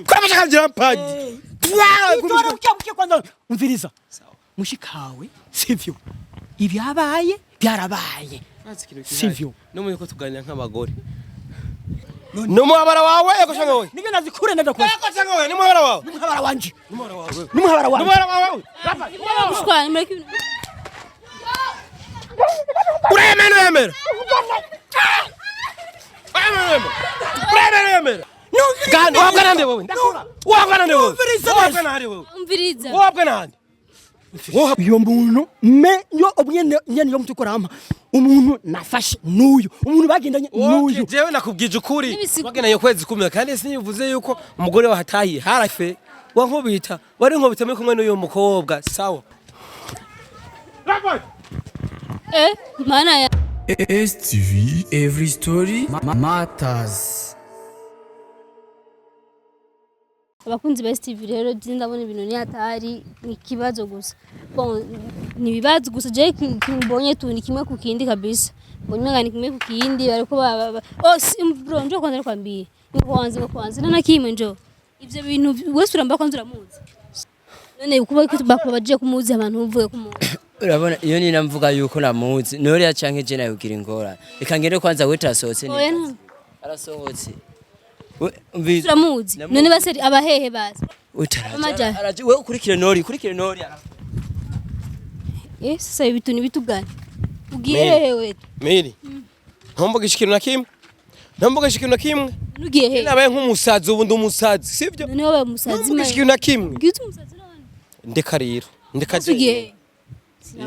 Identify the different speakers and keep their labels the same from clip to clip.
Speaker 1: Kwa mushikanje Rampad.
Speaker 2: Itora ukiye kwanza umviriza. Mushikawe sivyo. Ibyabaye byarabaye. Sivyo.
Speaker 1: Numwe ko tuganira nk'abagore. Numuhabara wawe eko cyangwa wowe?
Speaker 2: Nige nazikure ndaza kwa.
Speaker 1: Eko cyangwa wowe numuhabara wawe?
Speaker 2: Numuhabara wanje.
Speaker 1: Numuhabara wawe.
Speaker 3: Mushikwane mureke.
Speaker 1: Uremera. Uremera. Gani wabwana nde wowe? Ndakura. Wabwana nde wowe?
Speaker 3: Umviriza.
Speaker 1: Wabwana nde?
Speaker 2: Uyo muntu yo obnyene yo mutukorama umuntu nafashe nuyu umuntu bagendanye nuyu
Speaker 1: jewe nakubwije ukuri bagenanye kwezi kumwe kandi sinivuze yuko umugore wa Yateye harafe wankubita wari nkubita muri kumwe n'uyo mukobwa sawa
Speaker 3: Mana ya
Speaker 4: STV every story matters.
Speaker 3: Abakunzi ba STV rero ndabona ibintu ni Yatari ni kibazo gusa. Bon ni bibazo gusa je kimbonye tu ni kimwe ku kindi kabisa. Mbonye ngani kimwe ku kindi bariko bro njo kwanza kwambiye. Ngo kwanza nana kimwe njo. Ivyo bintu wese uramba kwanza uramuzi. None kuba baje kumuzi abantu uvuye kumuzi.
Speaker 5: Urabona iyo ni namvuga yuko namuzi nori ya canke je nayo gira ingora. Reka ngere kwanza wetasohotse ni. Arasohotse.
Speaker 3: Uramuzi none baseri abahehe bazi
Speaker 5: araje we ukurikire nori
Speaker 3: sasa ibitu ni bitugana ugiye hehe we
Speaker 1: Miri ntomboga ikintu na kimwe
Speaker 3: ugiye hehe
Speaker 1: nabaye nk'umusazi ubu ndumusazi sivyo
Speaker 3: none wabaye umusazi
Speaker 1: mwe ikintu na kimwe
Speaker 3: gite umusazi none
Speaker 1: ndeka rero
Speaker 3: ugiye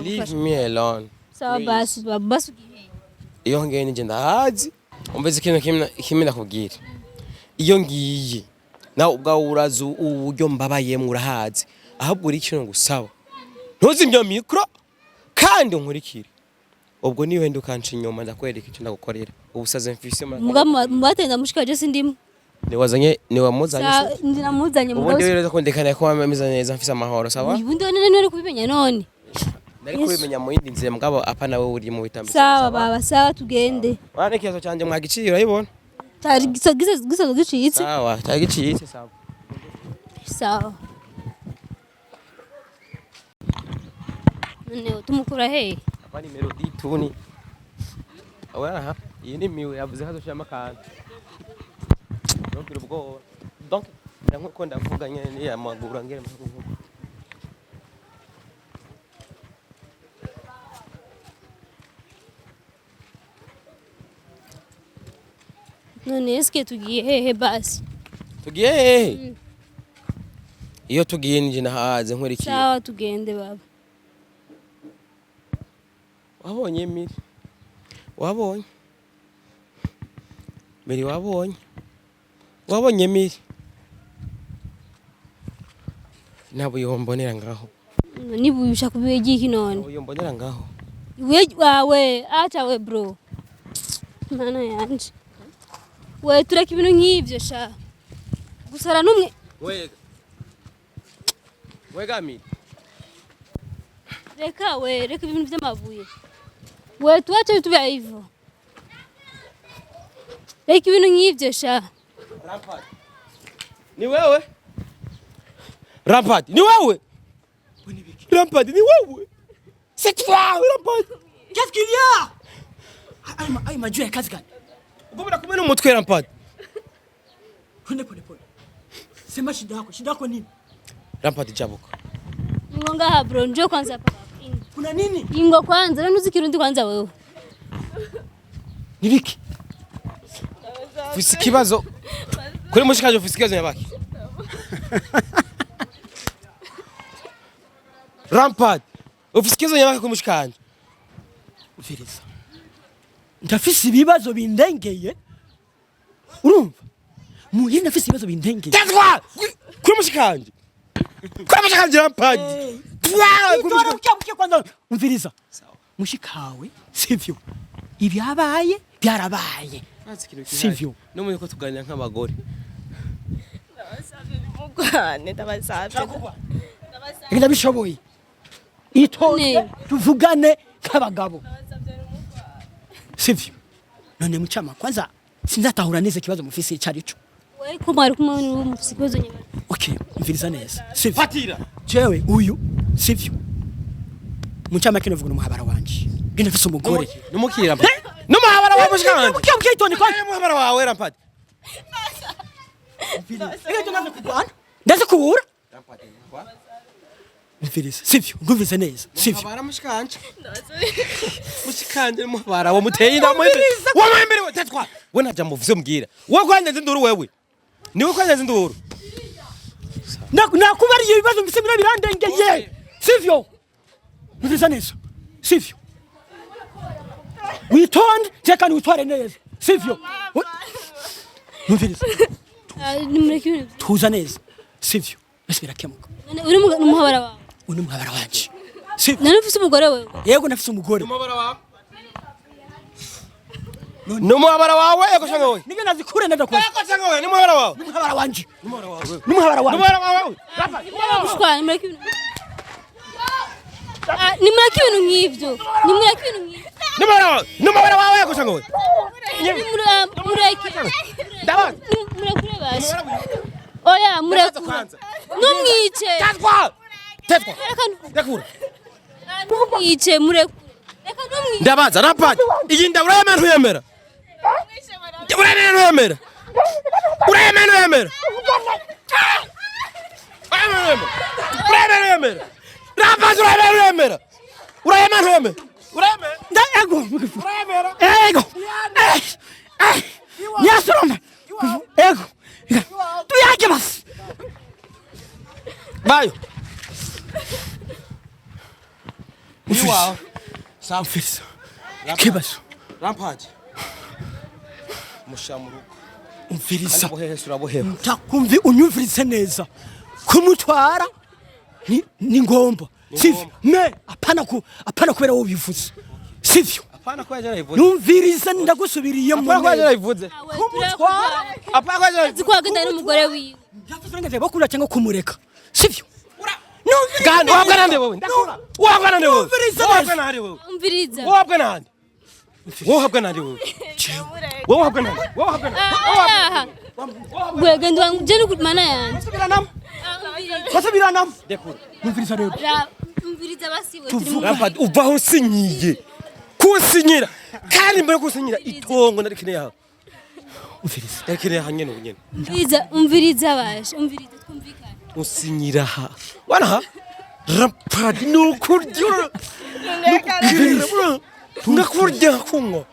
Speaker 1: leave me alone
Speaker 3: sawa basi ugiye
Speaker 1: iyo ngene nje ndahazi umveze ikintu kimwe nakubwira iyo ngiye nawe ubwawe urazi uburyo mbabayemwe urahazi ahubwo uri ikintu gusaba ntuzimye mikro kandi unkurikire ubwo niwe ndukanca inyuma ndakwereka icyo ndagukorera ubusaze mfise
Speaker 3: mubatenda mushikaje sindimo
Speaker 1: ni wamuzanye
Speaker 3: ndinamuzanye
Speaker 1: mugabo ubundi rero ko ndekana ko ameza neza mfise amahoro sawa
Speaker 3: ubundi none kubimenya none
Speaker 1: nari kubimenya mu yindi nzira mugabo apa nawe uri mu bitambitse
Speaker 3: sawa baba sawa tugende
Speaker 1: wane kiyazo canje mwagiciye urayibona
Speaker 3: tari gisa gicitse
Speaker 1: sawa tari gicitse
Speaker 3: sawa none tumukura he
Speaker 1: abani melody tuni awa iyi ni miwe yavuze hazoshama kandi donc nkuko ndavuga nyene ya maguru ngere makuru
Speaker 3: none eske tugiye hehe basi
Speaker 1: tugiye hehe iyo tugiye nje nahaze nkurikiye
Speaker 3: sawa tugende baba
Speaker 1: wabonye wabonye Miri nabo yombonera ngaho
Speaker 3: nibuyusha kubiye iki none
Speaker 1: yombonera ngaho
Speaker 3: wawe acha we bro mana yanje we tureka ibintu nk'ivyo sha gusara numwe
Speaker 1: wega Miri
Speaker 3: reka ibintu by'amabuye we tuache tubya hivyo reka ibintu nk'ivyo sha
Speaker 1: Rampad ni wewe Rampad ni wewe c'est toi Rampad
Speaker 2: qu'est-ce qu'il y a ay majue kazi gani
Speaker 1: uko kumena umutwe Rampad
Speaker 2: pole sema shida yako nini
Speaker 1: Rampad jabuka
Speaker 3: ingonga ha bro njoo kwanza hapa
Speaker 2: kuna nini
Speaker 3: ingo kwanza wewe uzikirundi kwanza wewe
Speaker 1: nibiki Fusikibazo kuri mushikaje fusikibazo nyabaki Rampad ufusikibazo nyabaki kuri mushikaje
Speaker 2: ufiriza ndafise ibibazo bindengeye urumva muye ndafise ibibazo bindengeye
Speaker 1: tatwa kuri mushikaje Rampad
Speaker 2: itora ukiye kwanza umviriza mushikawe sivyo ibyabaye byarabaye sivyo
Speaker 1: numwe ko tuganira nk'abagore
Speaker 2: ndabishoboye itonde tuvugane nk'abagabo sivyo none mucama kwanza sinzatahura neza kibazo mufise cyarico
Speaker 3: ariko mwari kumwe n'umusikiwe nyine
Speaker 2: okay mviriza neza sivyo
Speaker 1: fatira
Speaker 2: jewe uyu sivyo mucamake novuga n'umuhabara wanje genda fise umugore
Speaker 1: numukira mpa numuhabara wawe mushikanje
Speaker 2: mukiye toni kwa
Speaker 1: muhabara wawe rampati
Speaker 2: ndaze kubura mviriza sivyo ngumvise neza sivyo
Speaker 1: muhabara mushikanje mushikanje muhabara wa muteye inda wamwemberewe tetwa we naja muvyo mbwira wowe kwandenze induru wewe niwe kwandenze induru
Speaker 2: nakubariye ibibazo mfise bira birandengeye sivyo mviriza neza sivyo witonde tekani witware neza sivyo mviriza
Speaker 3: nimureke
Speaker 2: tuza neza sivyo basubira kemuka
Speaker 3: uri umuhabara wawe
Speaker 2: uni muhabara wanje sivyo
Speaker 3: none ufise umugore wewe
Speaker 2: yego nafise umugore
Speaker 1: muhabara wawe numuhabara wawe yego shanga wewe
Speaker 2: nige nazikure nenda kwa
Speaker 1: yego shanga wewe numuhabara wawe
Speaker 2: muhabara wanje
Speaker 1: numuhabara wawe
Speaker 2: numuhabara wanje
Speaker 1: numuhabara wawe
Speaker 3: mushwana nimureke nimureke ibintu nk'ivyo nimureke ibintu nk'ivyo
Speaker 1: numuhabara wawe yego shanga wewe
Speaker 3: mureke
Speaker 1: ndabaza
Speaker 3: murekure bashi oya murekure numwice
Speaker 1: tetwa yakura
Speaker 3: numwice murekure reka numwice
Speaker 1: ndabaza rampati iyi nda urayemera ntuyemera urayemera ntuyemera urayemera rampati urayemera
Speaker 2: ego nyasoroma ego tuyake basi
Speaker 1: bayo Wow.
Speaker 2: Samfisa. Kibazo.
Speaker 1: Rampage. Mushamuruko.
Speaker 2: Umfirisa.
Speaker 1: Bohehesha uraboheba.
Speaker 2: Ntakumvi unyumvirize neza. Kumutwara ni ngomba. Sivyo. Me apana kubera wo bivuze. Sivyo.
Speaker 1: Apana kwa jara ivuze.
Speaker 2: Numvirize ndagusubiriye mu.
Speaker 1: Apana kwa jara ivuze.
Speaker 2: Kumutwara.
Speaker 1: Apana kwa jara.
Speaker 3: zikwagenda n'umugore wiwe.
Speaker 2: Yafurengeje bakura cyangwa kumureka. Sivyo.
Speaker 1: Gani wabwa nande wewe? Ndakura. Wabwa nande wewe? Wabwa nande wewe?
Speaker 3: Umviriza.
Speaker 1: Wabwa nande? Wabwa nande wewe? Wabwa nande? Wabwa nande?
Speaker 3: Wewe genda ngene kumana yanje.
Speaker 2: Basubiranamo.
Speaker 1: Dekura.
Speaker 2: Numviriza rero.
Speaker 3: Umviriza basiwe turi
Speaker 1: Rampage uvaho sinyiye. Kusinyira. Kandi mbere kusinyira itongo narikeneye aho.
Speaker 2: Umviriza.
Speaker 1: Narikeneye hanyene unyene.
Speaker 3: Umviriza baje. Umviriza twumvikana.
Speaker 1: Usinyira ha. Wana ha? Rampage nukuryo. Ngakurya kungo.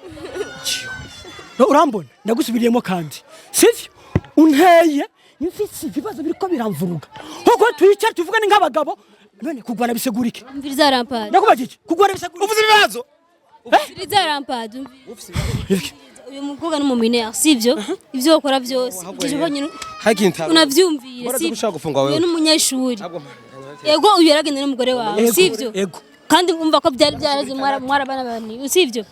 Speaker 2: Urambona ndagusubiriyemo kandi. Sivyo? Unteye mfise ibibazo biriko biramvuruga. Hoko twicara tuvugane nk'abagabo none kugwana bisegurike.
Speaker 3: Umviriza Rampage.
Speaker 2: Ndakubajije kugwana bisegurike.
Speaker 1: Uvuze ibibazo?
Speaker 3: Umviriza Rampage. Uyu mukobwa n'umuminere sivyo? Ivyo ukora byose. Unavyumvire sivyo? Uyu n'umunyeshuri. Yego uyu yaragenda n'umugore wawe sivyo?
Speaker 2: Yego.
Speaker 3: Kandi umva ko byari byarazi mwarabana bani sivyo?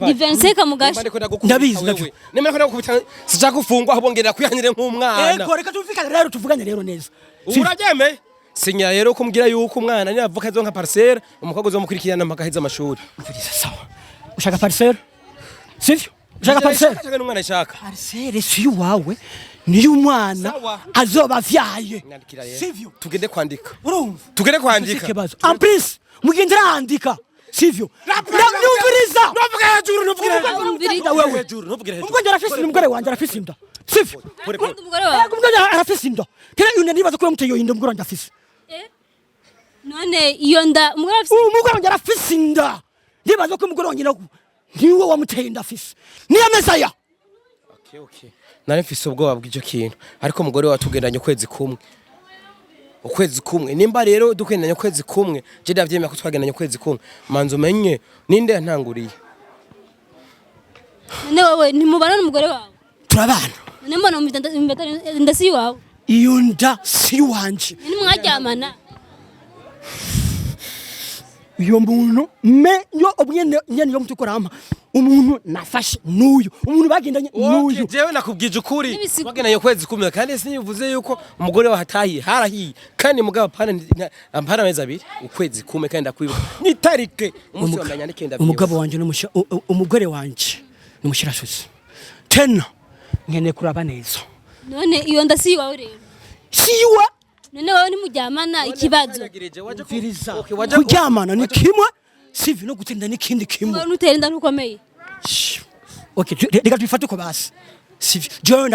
Speaker 3: Divense kamugashi.
Speaker 2: Ndabizi.
Speaker 1: Nemera ko nakubita sija gufungwa ahubwo ngerera kuyanyire nk'umwana.
Speaker 2: Yego reka tuvugane rero tuvugane rero neza.
Speaker 1: Urabyeme? Sinya rero kumbwira yuko umwana ni avuka zo nka parcelle umukobwa zo mukurikirana mpakaheza amashuri.
Speaker 2: Umviriza sawa. Ushaka parcelle? Sivyo? Ushaka parcelle?
Speaker 1: Ushaka n'umwana ashaka.
Speaker 2: Parcelle si wawe ni umwana azoba vyaye. Sivyo?
Speaker 1: Tugende kwandika.
Speaker 2: Urumva?
Speaker 1: Tugende kwandika.
Speaker 2: En plus mugendera andika. Sivyo? Numviriza.
Speaker 1: Nuvuga hejuru nuvugira
Speaker 3: Umviriza
Speaker 1: wewe hejuru nuvugira hejuru.
Speaker 2: Umugore arafise umugore wanje arafise inda. Sivyo?
Speaker 3: Kandi umugore wawe.
Speaker 2: Umugore arafise inda. Kera yune nibaza ko yamuteye inda umugore wanje afise.
Speaker 3: None iyo nda umugore afise.
Speaker 2: Umugore wanje arafise inda. Nibaza ko umugore wanje niwe wamuteye inda afise. Niyo mesaya.
Speaker 1: Okay. Nari mfise ubwoba bw'icyo kintu ariko umugore watugendanye ukwezi kumwe nimba rero dukwendanye ukwezi kumwe je ndavyemera ko twagendanye ukwezi kumwe manzo menye ninde yantanguriye
Speaker 3: None wewe ntimubana n'umugore wawe
Speaker 2: Turabana.
Speaker 3: None mbona nda si wawe
Speaker 2: Iyo nda si wanje.
Speaker 3: Ni mwaryamana
Speaker 2: Iyo muntu yo obwene yo mutukorama umuntu nafashe nuyu umuntu bagendanye nuyu
Speaker 1: jewe nakubwije ukuri bagendanye ukwezi kumwe kandi sinivuze yuko umugore wa Yateye harahiye kandi mugabo ampana amezi abiri ukwezi kumwe kandi ndakwibuka ni tarike umunsi wamenya nikenda
Speaker 2: umugabo wanje umugore wanje n'umushirashuzi tena nkene kuraba neza
Speaker 3: none iyo nda si iwawe rero
Speaker 2: siwa
Speaker 3: none wowe nimuryamana ikibazo
Speaker 2: umviriza kuryamana ni kimwe sivi no gutsinda n'ikindi kimwe
Speaker 3: wowe nutera inda ntukomeye
Speaker 2: okay reka twifate ko basi sivi jewe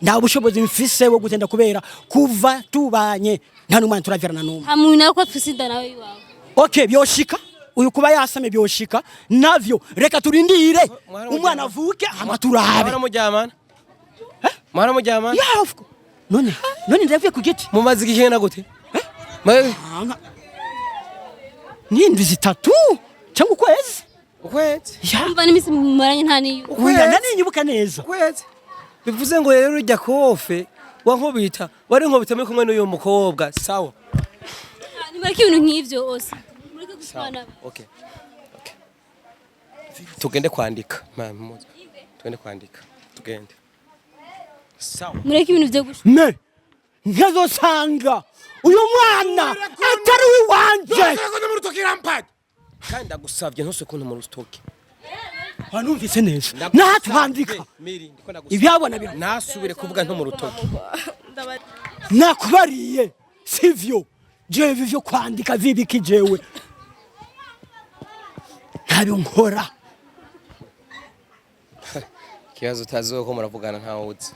Speaker 2: nta bushobozi mfise bwo gutenda kubera kuva tubanye nta numwana turavirana numwe
Speaker 3: hamuntu nawe ko afise inda nawe iwawe
Speaker 2: okay byoshika uyu kuba yasame byoshika navyo reka turindire umwana avuke amaturabe
Speaker 1: mara mujyamana
Speaker 2: yafuko none ndavuye ku giti
Speaker 1: mumaze igihe na gute
Speaker 2: n'indwi zitatu cyangwa ukwezi
Speaker 3: yumva n'imisi mumaranye nta niyo
Speaker 2: naninyubuka neza
Speaker 1: ukwezi bivuze ngo rero urya kofe wankubita wari nkubita muri kumwe n'uyu mukobwa sawa
Speaker 3: nimureke ibintu nk'ivyo ose mureke gushwana
Speaker 1: okay tugende kwandika tugende kwandika tugende sawa
Speaker 3: mureke ibintu vyo gushwana
Speaker 2: nkazosanga uyu mwana atari wiwanje
Speaker 1: kandi ndagusavye ntose kuntu mu rustoke
Speaker 2: wanumvise neza natwandika ibyabona biro
Speaker 1: nasubire kuvuga nto mu rutoke
Speaker 2: nakubariye sivyo jewe vyo kwandika vibiki jewe ntabyo nkora
Speaker 1: kibazo utazoko muravugana ntawe uzi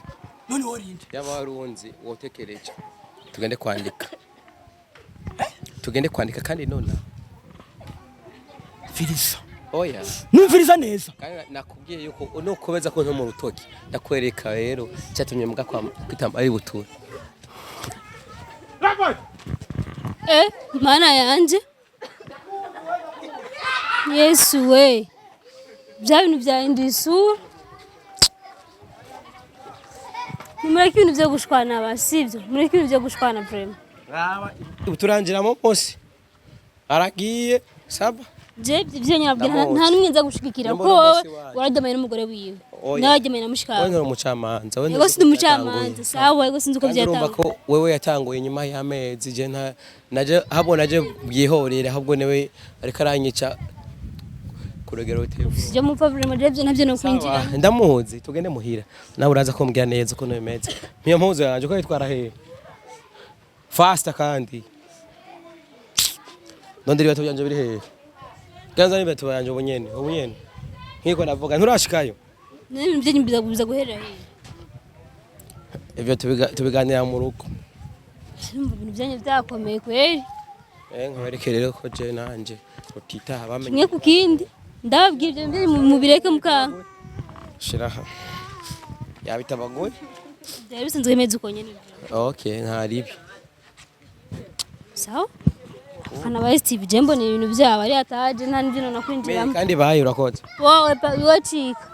Speaker 2: none worinde
Speaker 1: yaba warunzi wotekereje tugende kwandika kandi none
Speaker 2: Filiza
Speaker 1: oya
Speaker 2: numviriza neza
Speaker 1: kandi nakubwiye yuko nukobeza ko nto mu rutoki ndakwereka rero cyatumye mbwa kwitamba ari butura
Speaker 3: mana yanje Yesu we bya bintu byahinduye isura nimureke ibintu byo gushwana basivyo mureke ibintu byo gushwana vraiment
Speaker 1: turangiramo mose aragiye saba
Speaker 3: je byenyabwira nta numwe nza gushigikira ko waradamaye n'umugore wiwe naradamaye na mushikawe
Speaker 1: wewe umucamanza
Speaker 3: wewe si umucamanza sawa wewe sinzi uko byatanga
Speaker 1: ko wewe yatanguye nyuma y'amezi je naje habona je byihorere ahubwo newe ariko aranyica kurogero tevu
Speaker 3: je mu problem je navyo no kwinjira
Speaker 1: ndamuzi tugende muhira nawe uraza kumbwira neza ko nemeze niyo mpuzo yanje ko yitwara he fast kandi ndonderi bato byanje biri he ganza ni bato byanje ubunyene nkiko navuga nturashikayo
Speaker 3: n'ibintu byo nyimbiza gubiza guhera he
Speaker 1: ivyo tubiganira mu rugo
Speaker 3: numva ibintu byanye byakomeye kweri
Speaker 1: nkwerekere rero ko je nanje utita bamenye
Speaker 3: kimwe ku kindi ndababwira ibyo mu bireke mukanga
Speaker 1: shiraha yabitabagoye
Speaker 3: byari bisanzwe imeze uko nyene
Speaker 1: okay ntaribi
Speaker 3: sawa fana ba Steve Jembo ni ibintu byabo ari ataje nta ndino nakwinjiramo
Speaker 1: kandi bayi urakoze
Speaker 3: wowe wacika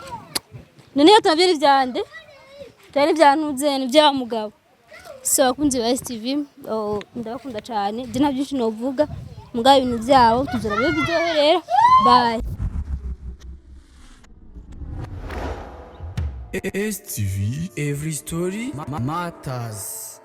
Speaker 3: none yatavye ivyande byari byantuze ni bya mugabo so akunze ba Steve ndabakunda cyane je nta byinshi novuga mugabo ibintu byabo tuzora byo byoherera bye
Speaker 4: STV, every story matters.